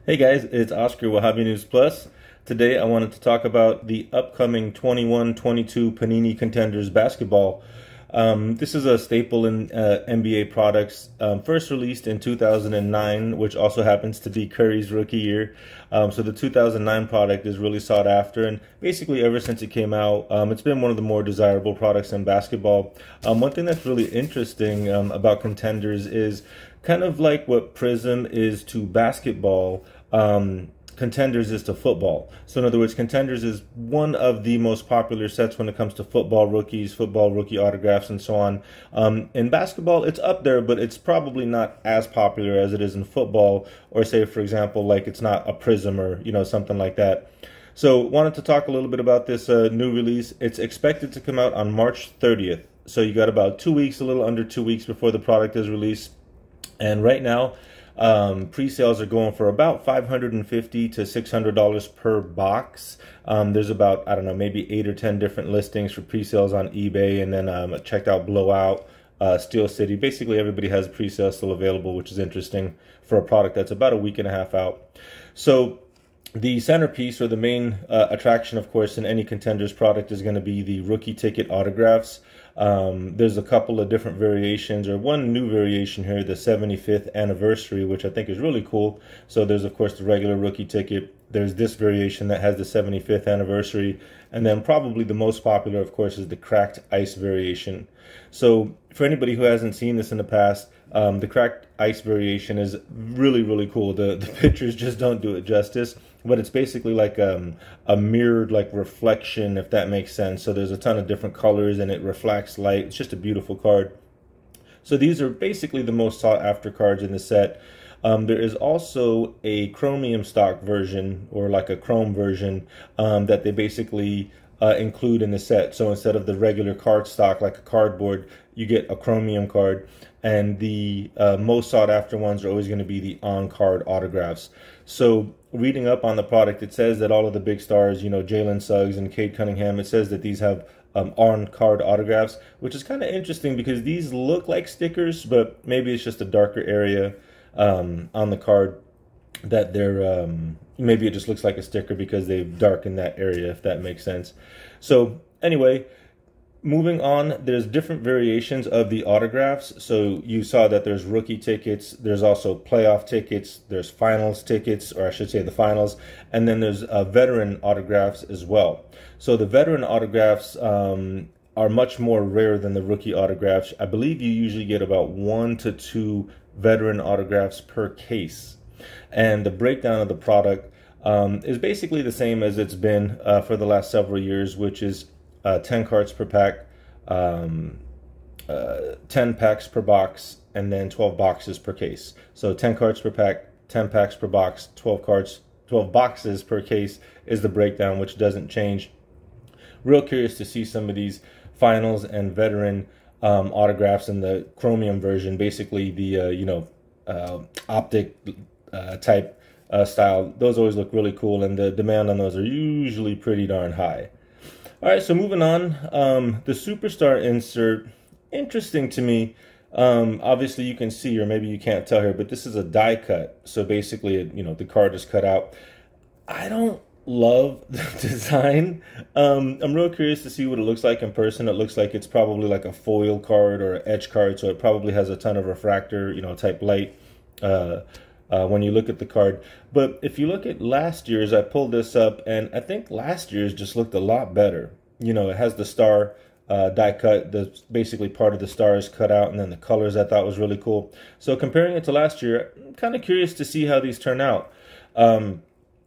Hey guys, it's Oscar with Hobby News Plus. Today I wanted to talk about the upcoming 21-22 Panini Contenders Basketball. This is a staple in NBA products, first released in 2009, which also happens to be Curry's rookie year. So the 2009 product is really sought after, and basically ever since it came out, it's been one of the more desirable products in basketball. One thing that's really interesting about Contenders is kind of like what Prism is to basketball. Contenders is to football. So in other words, Contenders is one of the most popular sets when it comes to football rookies, football rookie autographs, and so on. In basketball, it's up there, but it's probably not as popular as it is in football, or say, for example, like it's not a Prism or, something like that. So wanted to talk a little bit about this new release. It's expected to come out on March 30th. So you got about 2 weeks, a little under 2 weeks before the product is released. And right now, pre-sales are going for about $550 to $600 per box. There's about, I don't know, maybe 8 or 10 different listings for pre-sales on eBay, and then checked out Blowout, Steel City. Basically, everybody has pre-sale still available, which is interesting for a product that's about a week and a half out. So the centerpiece, or the main attraction, of course, in any Contenders product is going to be the rookie ticket autographs. There's a couple of different variations, or one new variation here, the 75th anniversary, which I think is really cool. So there's, of course, the regular rookie ticket. There's this variation that has the 75th anniversary. And then probably the most popular, of course, is the cracked ice variation. So for anybody who hasn't seen this in the past, the cracked ice variation is really, really cool. The pictures just don't do it justice, but it's basically like a mirrored reflection, if that makes sense. So there's a ton of different colors and it reflects light. It's just a beautiful card. So these are basically the most sought after cards in the set. There is also a Chromium stock version, or like a Chrome version, that they basically include in the set. So instead of the regular card stock, like a cardboard, you get a Chromium card. And the most sought after ones are always going to be the on-card autographs. So reading up on the product, it says that all of the big stars, Jalen Suggs and Cade Cunningham, it says that these have on-card autographs, which is kind of interesting because these look like stickers, but maybe it's just a darker area on the card that they're, maybe it just looks like a sticker because they've darkened that area, if that makes sense. So anyway, moving on, there's different variations of the autographs. So you saw that there's rookie tickets, there's also playoff tickets, there's finals tickets, or I should say the finals, and then there's veteran autographs as well. So the veteran autographs are much more rare than the rookie autographs. I believe you usually get about 1 to 2 veteran autographs per case. And the breakdown of the product is basically the same as it's been for the last several years, which is 10 cards per pack, 10 packs per box, and then 12 boxes per case. So 10 cards per pack, 10 packs per box, 12 boxes per case is the breakdown, which doesn't change. Real curious to see some of these finals and veteran autographs in the Chromium version, basically the optic type style. Those always look really cool, and the demand on those are usually pretty darn high. All right, so moving on, the Superstar insert, interesting to me. Obviously you can see, or maybe you can't tell here, but this is a die cut. So basically, the card is cut out. I don't love the design. I'm real curious to see what it looks like in person. It looks like it's probably like a foil card or an edge card, so it probably has a ton of refractor, type light when you look at the card. But if you look at last year's, I pulled this up, and I think last year's just looked a lot better. It has the star die cut. Basically part of the star is cut out, and then the colors I thought was really cool. So comparing it to last year, I'm kind of curious to see how these turn out.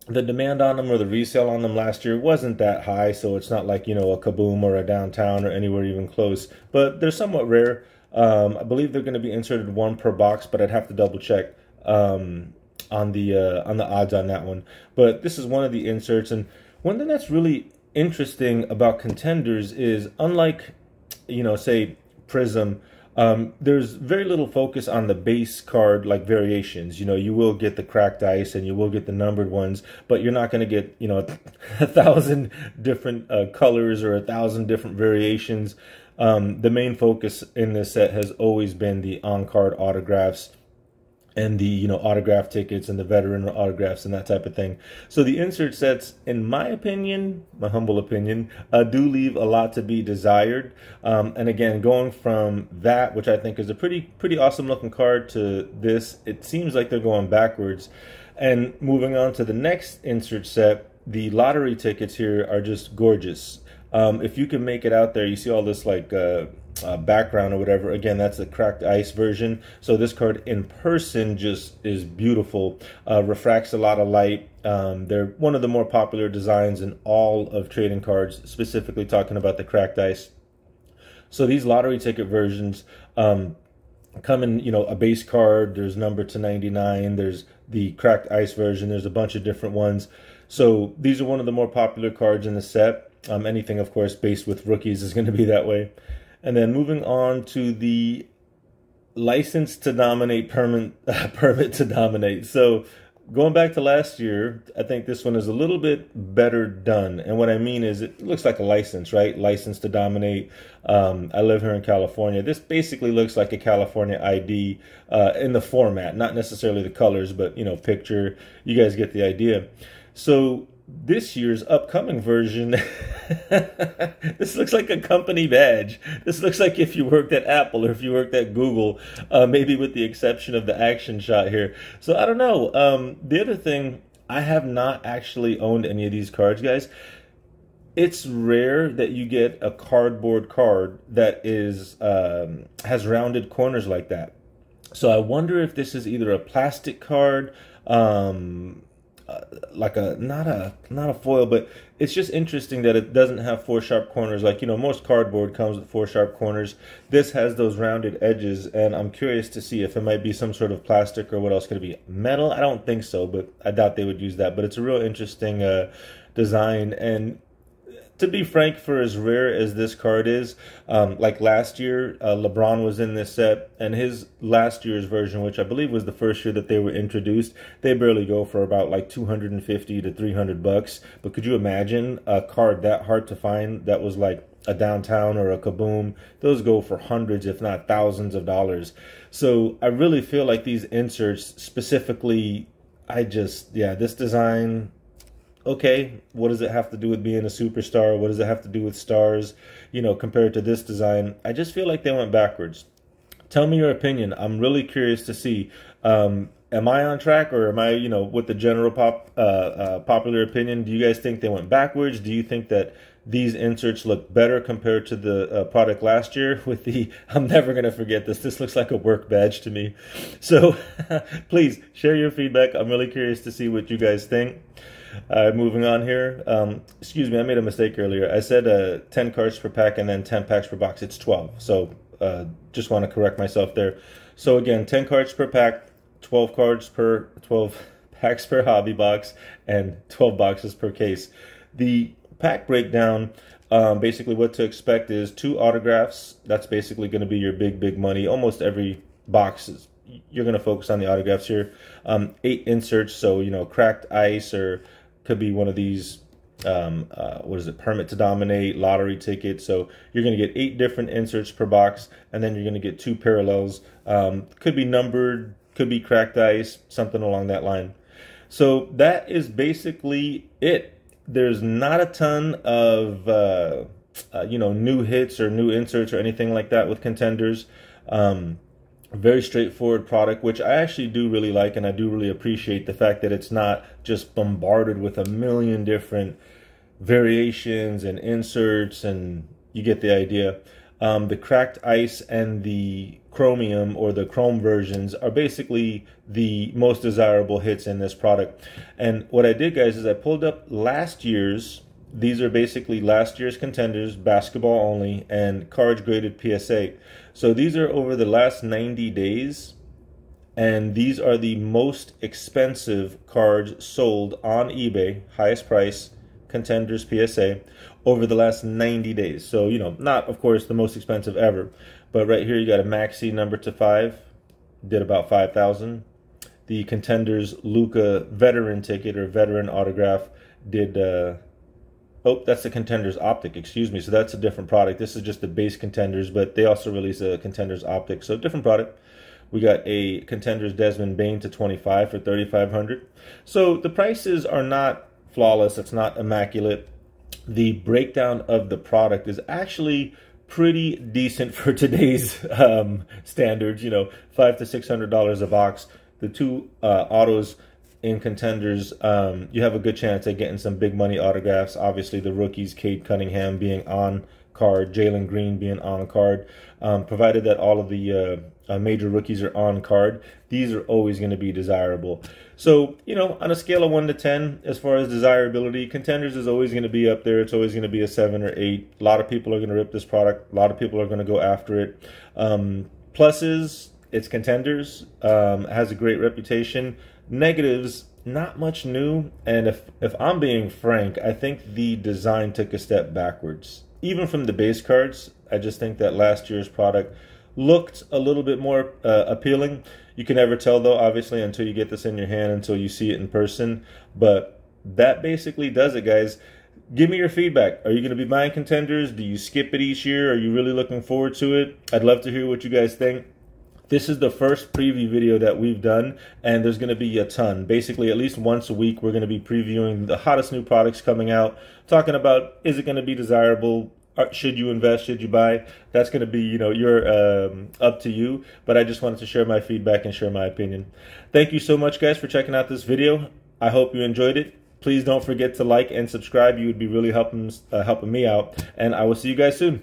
The demand on them, or the resale on them last year, wasn't that high, so it's not like, a Kaboom or a Downtown or anywhere even close. But they're somewhat rare. I believe they're going to be inserted 1 per box, but I'd have to double check on the odds on that one. But this is one of the inserts, and one thing that's really interesting about Contenders is, unlike say Prism, there's very little focus on the base card variations. You will get the cracked ice and you will get the numbered ones, but you're not going to get 1,000 different colors or 1,000 different variations. The main focus in this set has always been the on-card autographs. and the, you know, autograph tickets and the veteran autographs and that type of thing. So the insert sets, in my opinion, my humble opinion, do leave a lot to be desired. And again, going from that, which I think is a pretty awesome looking card, to this, it seems like they're going backwards. And moving on to the next insert set, the lottery tickets here are just gorgeous. If you can make it out there, you see all this like background or whatever. Again, that's the cracked ice version. So this card in person just is beautiful. Refracts a lot of light. They're one of the more popular designs in all of trading cards, specifically talking about the cracked ice. So these lottery ticket versions come in, you know, a base card. There's number to 99. There's the cracked ice version. There's a bunch of different ones. So these are one of the more popular cards in the set. Anything, of course, based with rookies is going to be that way. And then moving on to the license to dominate, permit to dominate. So going back to last year, I think this one is a little bit better done. And what I mean is it looks like a license, right? License to dominate. I live here in California. This basically looks like a California ID in the format, not necessarily the colors, but, you know, picture. You guys get the idea. So this year's upcoming version, this looks like a company badge. This looks like if you worked at Apple or if you worked at Google, maybe with the exception of the action shot here. So I don't know. The other thing, I have not actually owned any of these cards, guys. It's rare that you get a cardboard card that is has rounded corners like that. So I wonder if this is either a plastic card, like a not a foil, but it's just interesting that it doesn't have 4 sharp corners. Like, you know, most cardboard comes with 4 sharp corners. This has those rounded edges, and I'm curious to see if it might be some sort of plastic, or what else could it be? Metal? I don't think so, but I doubt they would use that. But it's a real interesting design. And to be frank, for as rare as this card is, like last year, LeBron was in this set, and his last year's version, which I believe was the first year that they were introduced, they barely go for about like $250 to $300. But could you imagine a card that hard to find that was like a Downtown or a Kaboom? Those go for hundreds, if not thousands of dollars. So I really feel like these inserts specifically, this design, okay, what does it have to do with being a superstar? What does it have to do with stars, you know, compared to this design? I just feel like they went backwards. Tell me your opinion. I'm really curious to see, am I on track, or am I, you know, with the general popular opinion? Do you guys think they went backwards? Do you think that these inserts look better compared to the product last year with the, I'm never going to forget this. This looks like a work badge to me. So please share your feedback. I'm really curious to see what you guys think. Moving on here. Excuse me, I made a mistake earlier. I said 10 cards per pack and then 10 packs per box. It's 12. So just want to correct myself there. So again, 10 cards per pack, 12 packs per hobby box, and 12 boxes per case. The pack breakdown, basically what to expect is 2 autographs. That's basically going to be your big money. Almost every box is, you're going to focus on the autographs here. 8 inserts, so, you know, cracked ice, or could be one of these, what is it, permit to dominate, lottery ticket. So you're going to get 8 different inserts per box, and then you're going to get 2 parallels. Could be numbered, could be cracked ice, something along that line. So that is basically it. There's not a ton of, you know, new hits or new inserts or anything like that with Contenders. Very straightforward product, which I actually do really like, and I do really appreciate the fact that it's not just bombarded with a million different variations and inserts, and you get the idea. The cracked ice and the chromium, or the chrome versions, are basically the most desirable hits in this product. And what I did, guys, is I pulled up last year's. These are basically last year's Contenders, basketball only, and cards graded PSA. So these are over the last 90 days, and these are the most expensive cards sold on eBay, highest price, Contenders PSA, over the last 90 days. So, you know, not, of course, the most expensive ever, but right here you got a Maxi number to 5, did about 5,000. The Contenders Luka veteran ticket, or veteran autograph, did... oh, that's the Contenders Optic, excuse me. So that's a different product. This is just the base Contenders, but they also release a Contenders Optic. So different product. We got a Contenders Desmond Bane to 25 for 3,500. So the prices are not flawless. It's not immaculate. The breakdown of the product is actually pretty decent for today's standards. You know, $500 to $600 a box. The two autos in Contenders, you have a good chance at getting some big money autographs. Obviously, the rookies, Cade, Cunningham being on card, Jalen Green being on card. Provided that all of the major rookies are on card, these are always going to be desirable. So, you know, on a scale of 1 to 10, as far as desirability, Contenders is always going to be up there. It's always going to be a 7 or 8. A lot of people are going to rip this product. A lot of people are going to go after it. Pluses, it's Contenders. It has a great reputation. Negatives, not much new. And if I'm being frank, I think the design took a step backwards. Even from the base cards, I just think that last year's product looked a little bit more appealing. You can never tell, though, obviously, until you get this in your hand, until you see it in person. But that basically does it, guys. Give me your feedback. Are you going to be buying Contenders? Do you skip it each year? Are you really looking forward to it? I'd love to hear what you guys think. This is the first preview video that we've done, and there's going to be a ton. Basically, at least once a week, we're going to be previewing the hottest new products coming out, talking about, is it going to be desirable? Should you invest? Should you buy? That's going to be, you know, up to you. But I just wanted to share my feedback and share my opinion. Thank you so much, guys, for checking out this video. I hope you enjoyed it. Please don't forget to like and subscribe. You would be really helping me out. And I will see you guys soon.